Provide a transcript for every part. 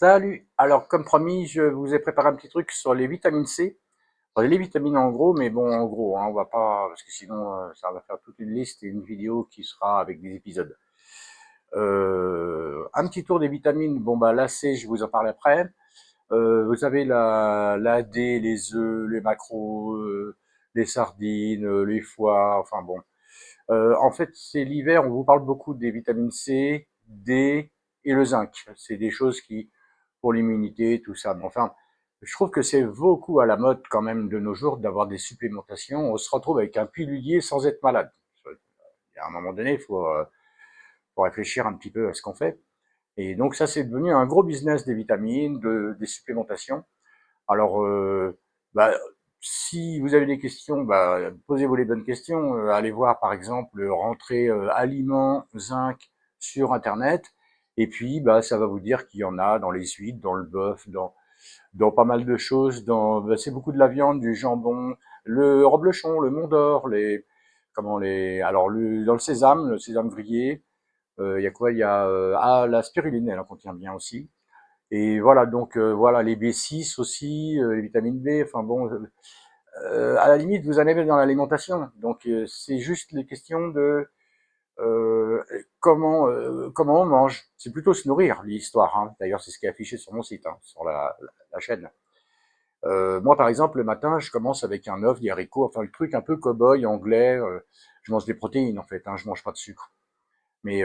Salut! Alors, comme promis, je vous ai préparé un petit truc sur les vitamines C. Enfin, les vitamines en gros, mais bon, en gros, hein, on va pas, parce que sinon, ça va faire toute une liste et une vidéo qui sera avec des épisodes. Un petit tour des vitamines. Bon, bah, la C, je vous en parle après. Vous avez la D, les œufs, les macros, les sardines, les foies, enfin bon. En fait, c'est l'hiver, on vous parle beaucoup des vitamines C, D et le zinc. C'est des choses qui, pour l'immunité, tout ça. Mais enfin, je trouve que c'est beaucoup à la mode quand même de nos jours d'avoir des supplémentations. On se retrouve avec un pilulier sans être malade. À un moment donné, faut réfléchir un petit peu à ce qu'on fait. Et donc ça, c'est devenu un gros business des vitamines, des supplémentations. Alors, bah, si vous avez des questions, bah, posez-vous les bonnes questions. Allez voir, par exemple, rentrer aliments, zinc sur Internet. Et puis, bah, ça va vous dire qu'il y en a dans les huîtres, dans le bœuf, dans pas mal de choses. Bah, c'est beaucoup de la viande, du jambon, le reblochon, le mont d'or, alors dans le sésame grillé. Il y a quoi? Il y a la spiruline, elle en contient bien aussi. Et voilà, donc voilà, les B6 aussi, les vitamines B, enfin bon, à la limite, vous en avez dans l'alimentation. Donc c'est juste les questions de comment on mange. C'est plutôt se nourrir, l'histoire. Hein. D'ailleurs, c'est ce qui est affiché sur mon site, hein, sur la chaîne. Moi, par exemple, le matin, je commence avec un œuf, des haricots, enfin le truc un peu cow-boy anglais. Je mange des protéines en fait, hein, je mange pas de sucre. Mais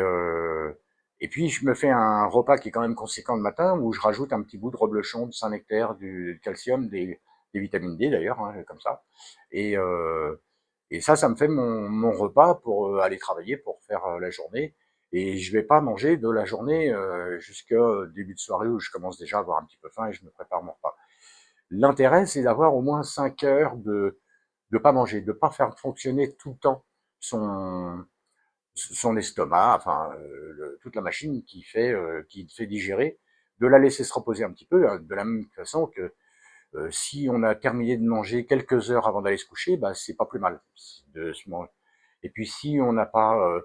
et puis je me fais un repas qui est quand même conséquent le matin où je rajoute un petit bout de reblochon, de Saint-Nectaire, du calcium, des vitamines D d'ailleurs, hein, comme ça. Et, euh, et ça me fait mon repas pour aller travailler, pour faire la journée. Et je vais pas manger de la journée jusqu'au début de soirée où je commence déjà à avoir un petit peu faim et je me prépare mon repas. L'intérêt, c'est d'avoir au moins 5 heures de pas manger, de pas faire fonctionner tout le temps son son estomac, enfin toute la machine qui fait digérer, de la laisser se reposer un petit peu, hein, de la même façon que si on a terminé de manger quelques heures avant d'aller se coucher, bah c'est pas plus mal de se manger. Et puis si on n'a pas,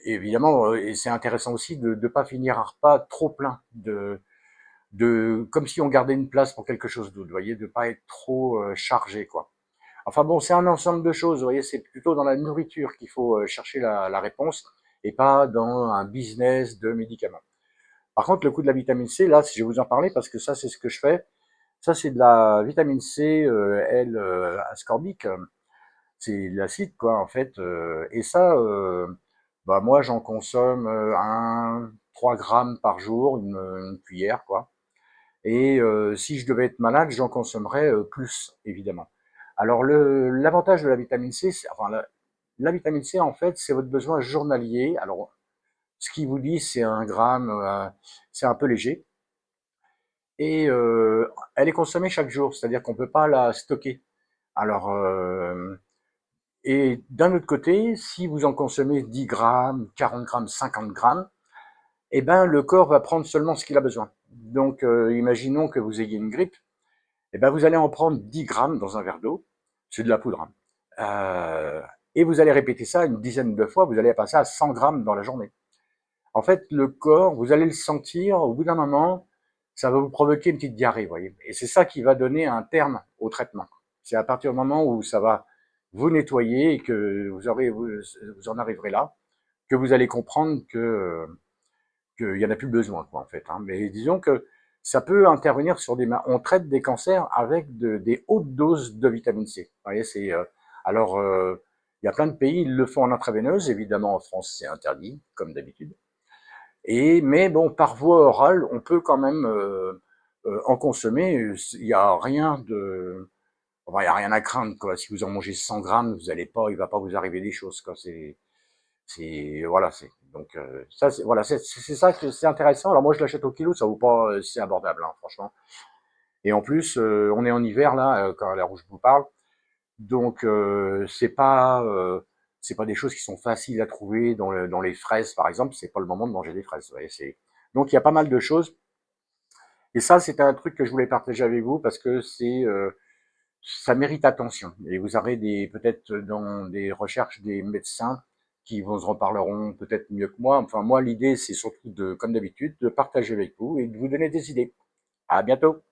évidemment, et c'est intéressant aussi de ne pas finir un repas trop plein, comme si on gardait une place pour quelque chose d'autre, vous voyez, de pas être trop chargé quoi. Enfin bon, c'est un ensemble de choses, vous voyez, c'est plutôt dans la nourriture qu'il faut chercher la réponse et pas dans un business de médicaments. Par contre, le coup de la vitamine C, là, je vais vous en parler parce que ça, c'est ce que je fais. Ça, c'est de la vitamine C, ascorbique, c'est de l'acide, quoi, en fait. Et ça, bah, moi, j'en consomme 3 grammes par jour, une cuillère, quoi. Et si je devais être malade, j'en consommerais plus, évidemment. Alors l'avantage de la vitamine C, enfin la vitamine C en fait, c'est votre besoin journalier. Alors ce qui vous dit, c'est 1 gramme, c'est un peu léger, et elle est consommée chaque jour, c'est-à-dire qu'on peut pas la stocker. Alors et d'un autre côté, si vous en consommez 10 grammes, 40 grammes, 50 grammes, eh ben le corps va prendre seulement ce qu'il a besoin. Donc imaginons que vous ayez une grippe. Eh ben, vous allez en prendre 10 grammes dans un verre d'eau, c'est de la poudre, hein. Et vous allez répéter ça une dizaine de fois, vous allez passer à 100 grammes dans la journée. En fait, le corps, vous allez le sentir, au bout d'un moment, ça va vous provoquer une petite diarrhée, vous voyez. Et c'est ça qui va donner un terme au traitement. C'est à partir du moment où ça va vous nettoyer et que vous en arriverez là, que vous allez comprendre qu'il y en a plus besoin, quoi, en fait. Hein. Mais disons que ça peut intervenir sur on traite des cancers avec des hautes doses de vitamine C. Vous voyez, alors, il y a plein de pays, ils le font en intraveineuse. Évidemment, en France, c'est interdit, comme d'habitude. Mais bon, par voie orale, on peut quand même en consommer. Il n'y a rien enfin, il y a rien à craindre, quoi. Si vous en mangez 100 grammes, il va pas vous arriver des choses, quoi. Voilà, donc ça, voilà, c'est ça que c'est intéressant. Alors moi, je l'achète au kilo, ça vaut pas, c'est abordable, hein, franchement. Et en plus, on est en hiver là, quand à l'heure où je vous parle, donc c'est pas des choses qui sont faciles à trouver dans les fraises, par exemple. C'est pas le moment de manger des fraises. Vous voyez, donc il y a pas mal de choses. Et ça, c'est un truc que je voulais partager avec vous parce que ça mérite attention. Et vous aurez peut-être dans des recherches des médecins qui vous en reparleront peut-être mieux que moi. Enfin, moi, l'idée, c'est surtout de, comme d'habitude, de partager avec vous et de vous donner des idées. À bientôt!